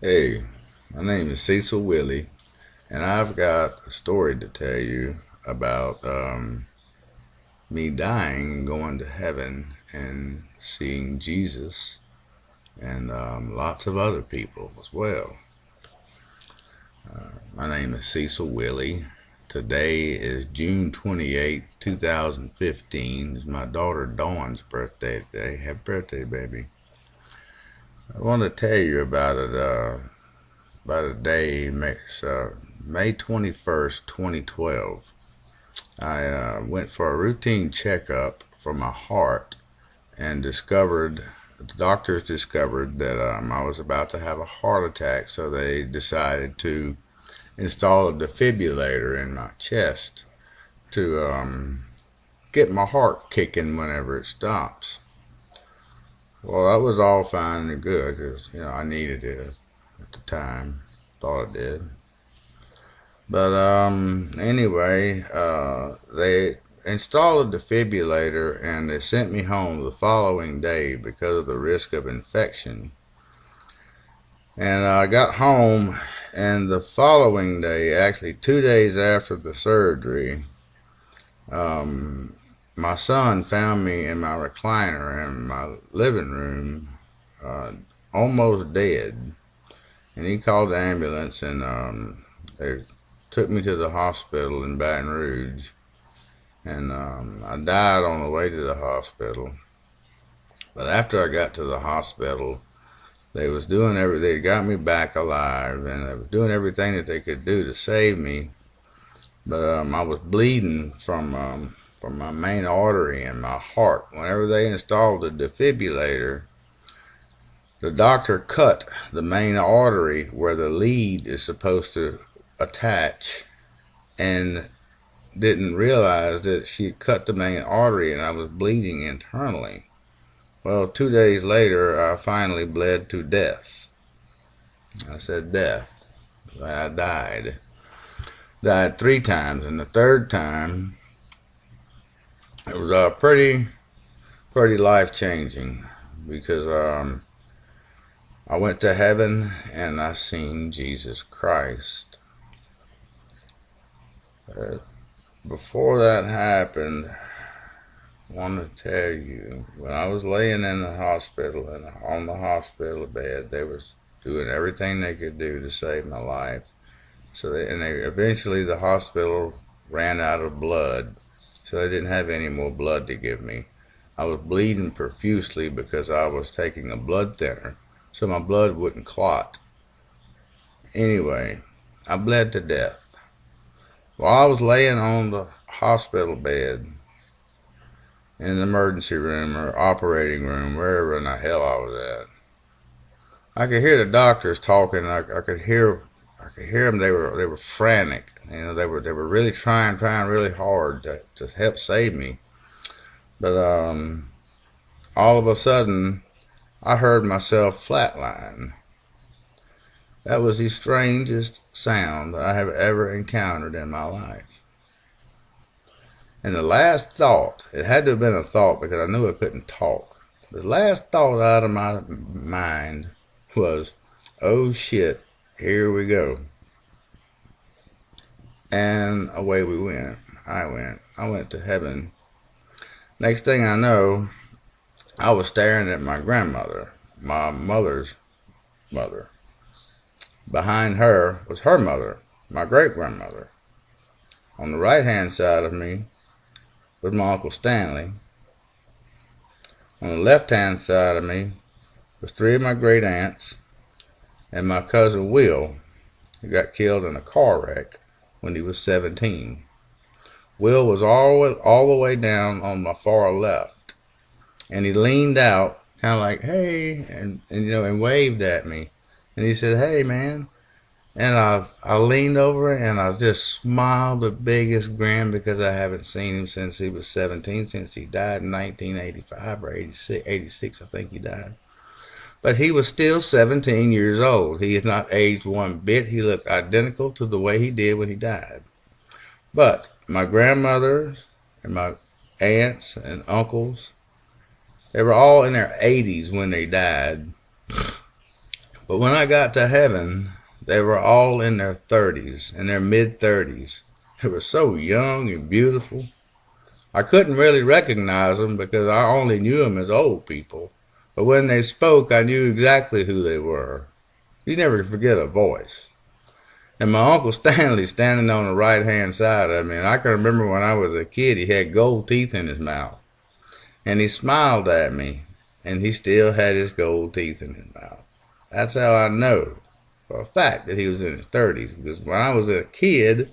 Hey, my name is Cecil Willie, and I've got a story to tell you about me dying and going to heaven and seeing Jesus and lots of other people as well. My name is Cecil Willie. Today is June 28th, 2015. It's my daughter Dawn's birthday today. Happy birthday, baby. I want to tell you about a day, May 21st, 2012. I went for a routine checkup for my heart and the doctors discovered that I was about to have a heart attack, so they decided to install a defibrillator in my chest to get my heart kicking whenever it stops. Well, that was all fine and good because I needed it at the time. Thought I did. But anyway, they installed a defibrillator and they sent me home the following day because of the risk of infection. And I got home, and the following day, actually 2 days after the surgery, my son found me in my recliner in my living room, almost dead. And he called the ambulance, and they took me to the hospital in Baton Rouge. And I died on the way to the hospital. But after I got to the hospital, they got me back alive, and they was doing everything that they could do to save me. But I was bleeding from my main artery in my heart. Whenever they installed the defibrillator, the doctor cut the main artery where the lead is supposed to attach, and didn't realize that she cut the main artery and I was bleeding internally. Well, 2 days later, I finally bled to death. I said death. I died. Died 3 times, and the third time, it was pretty life-changing because I went to heaven and I seen Jesus Christ. Before that happened, I want to tell you, when I was laying in the hospital and on the hospital bed, they was doing everything they could do to save my life. Eventually the hospital ran out of blood, so they didn't have any more blood to give me. I was bleeding profusely because I was taking a blood thinner, so my blood wouldn't clot. Anyway, I bled to death. While I was laying on the hospital bed, in the emergency room or operating room, wherever in the hell I was at, I could hear the doctors talking. I could hear them. They were frantic. They were really trying really hard to help save me. But all of a sudden, I heard myself flatline. That was the strangest sound I have ever encountered in my life. And the last thought, it had to have been a thought because I knew I couldn't talk. The last thought out of my mind was, oh shit, here we go. And away we went. I went to heaven. Next thing I know, I was staring at my grandmother, my mother's mother. Behind her was her mother, my great-grandmother. On the right-hand side of me was my Uncle Stanley. On the left-hand side of me was 3 of my great-aunts and my cousin Will, who got killed in a car wreck when he was 17. Will was all the way down on my far left, and he leaned out, kind of like, hey, and waved at me. And he said, hey, man. And I leaned over and I just smiled the biggest grin because I haven't seen him since he was 17, since he died in 1985 or 86, I think he died. But he was still 17 years old. He has not aged one bit. He looked identical to the way he did when he died. But my grandmother and my aunts and uncles, they were all in their 80s when they died. But when I got to heaven, they were all in their 30s, in their mid-30s. They were so young and beautiful. I couldn't really recognize them because I only knew them as old people. But when they spoke, I knew exactly who they were. You never forget a voice. And my Uncle Stanley standing on the right-hand side of me. And I can remember when I was a kid, he had gold teeth in his mouth. And he smiled at me, and he still had his gold teeth in his mouth. That's how I know for a fact that he was in his 30s. Because when I was a kid,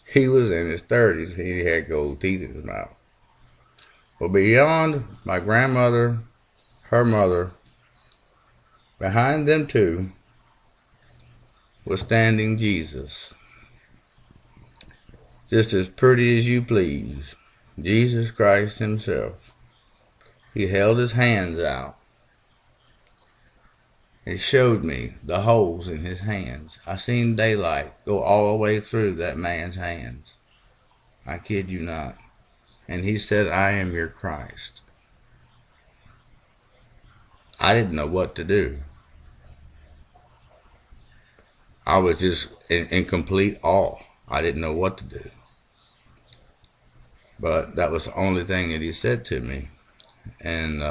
he was in his 30s, and he had gold teeth in his mouth. Well, beyond my grandmother, her mother, behind them two, was standing Jesus. Just as pretty as you please. Jesus Christ himself. He held his hands out. He showed me the holes in his hands. I seen daylight go all the way through that man's hands. I kid you not. And he said, I am your Christ. I didn't know what to do. I was just in complete awe. I didn't know what to do. But that was the only thing that he said to me. And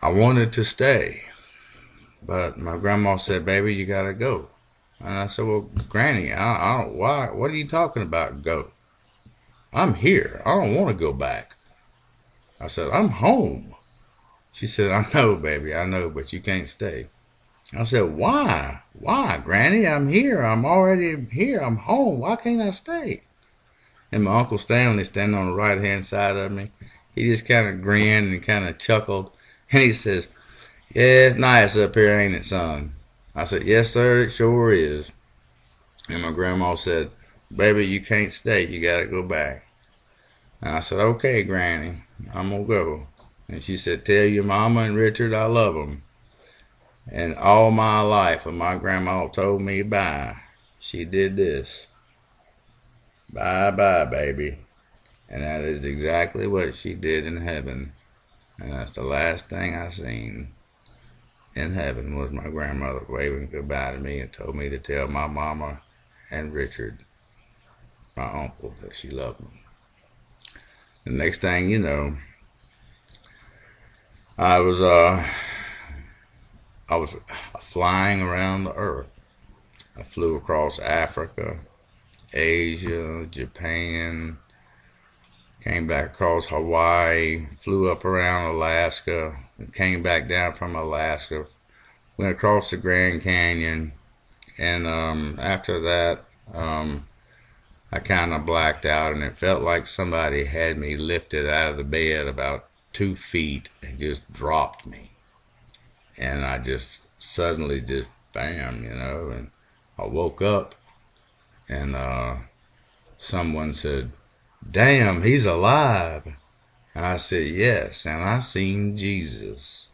I wanted to stay. But my grandma said, baby, you got to go. And I said, well, Granny, I don't, why? What are you talking about, go? I'm here. I don't want to go back. I said, I'm home. She said, I know, baby, I know, but you can't stay. I said, why? Why, Granny? I'm here. I'm already here. I'm home. Why can't I stay? And my Uncle Stanley, standing on the right-hand side of me, he just kind of grinned and kind of chuckled. And he says, yeah, it's nice up here, ain't it, son? I said, yes, sir, it sure is. And my grandma said, baby, you can't stay. You got to go back. And I said, okay, Granny, I'm going to go. And she said, tell your mama and Richard I love them. And all my life, when my grandma told me bye, she did this. Bye-bye, baby. And that is exactly what she did in heaven. And that's the last thing I seen in heaven was my grandmother waving goodbye to me and told me to tell my mama and Richard, my uncle, that she loved me. The next thing you know, I was flying around the earth. I flew across Africa, Asia, Japan, came back across Hawaii, flew up around Alaska, and came back down from Alaska, went across the Grand Canyon, and after that, I kind of blacked out, and it felt like somebody had me lifted out of the bed about 2 feet and just dropped me. And I just suddenly just bam, and I woke up, and someone said, damn, he's alive. And I said, yes, and I seen Jesus.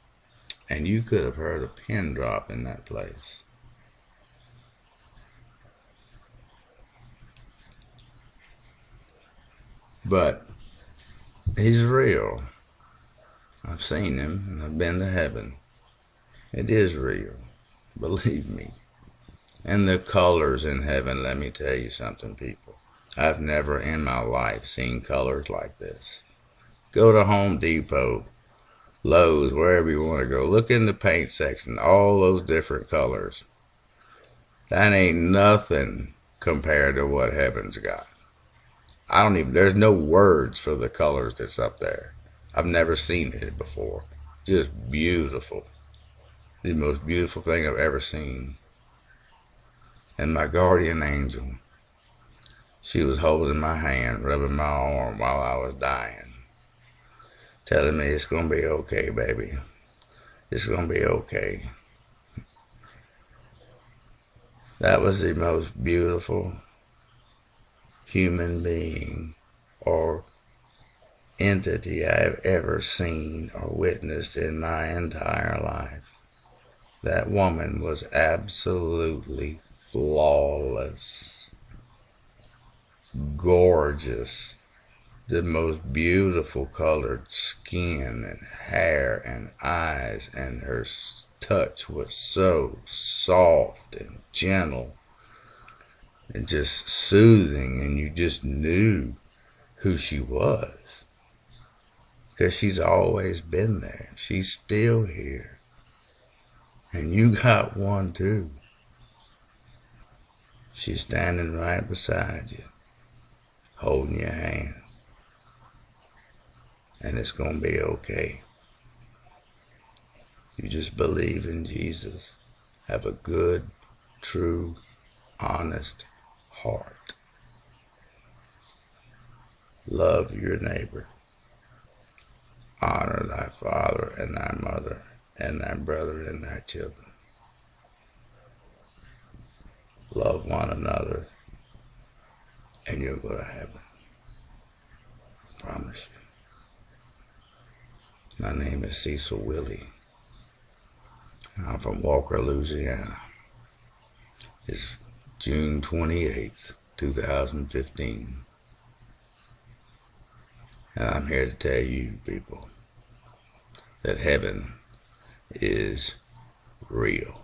And you could have heard a pin drop in that place. But he's real. I've seen him, and I've been to heaven. It is real, believe me. And the colors in heaven, let me tell you something, people. I've never in my life seen colors like this. Go to Home Depot, Lowe's, wherever you want to go. Look in the paint section, all those different colors. That ain't nothing compared to what heaven's got. There's no words for the colors that's up there. I've never seen it before. Just beautiful. The most beautiful thing I've ever seen. And my guardian angel, she was holding my hand, rubbing my arm while I was dying, telling me it's going to be okay, baby. It's going to be okay. That was the most beautiful human being or entity I've ever seen or witnessed in my entire life. That woman was absolutely flawless, gorgeous, the most beautiful colored skin and hair and eyes, and her touch was so soft and gentle and just soothing, and you just knew who she was, because she's always been there. She's still here, and you got one too. She's standing right beside you, holding your hand, and it's gonna be okay. You just believe in Jesus. Have a good, true, honest heart. Love your neighbor. Honor thy father and thy mother and thy brother and thy children. Love one another, and you'll go to heaven. I promise you. My name is Cecil Willie. I'm from Walker, Louisiana. It's June 28th, 2015. And I'm here to tell you people that heaven is real.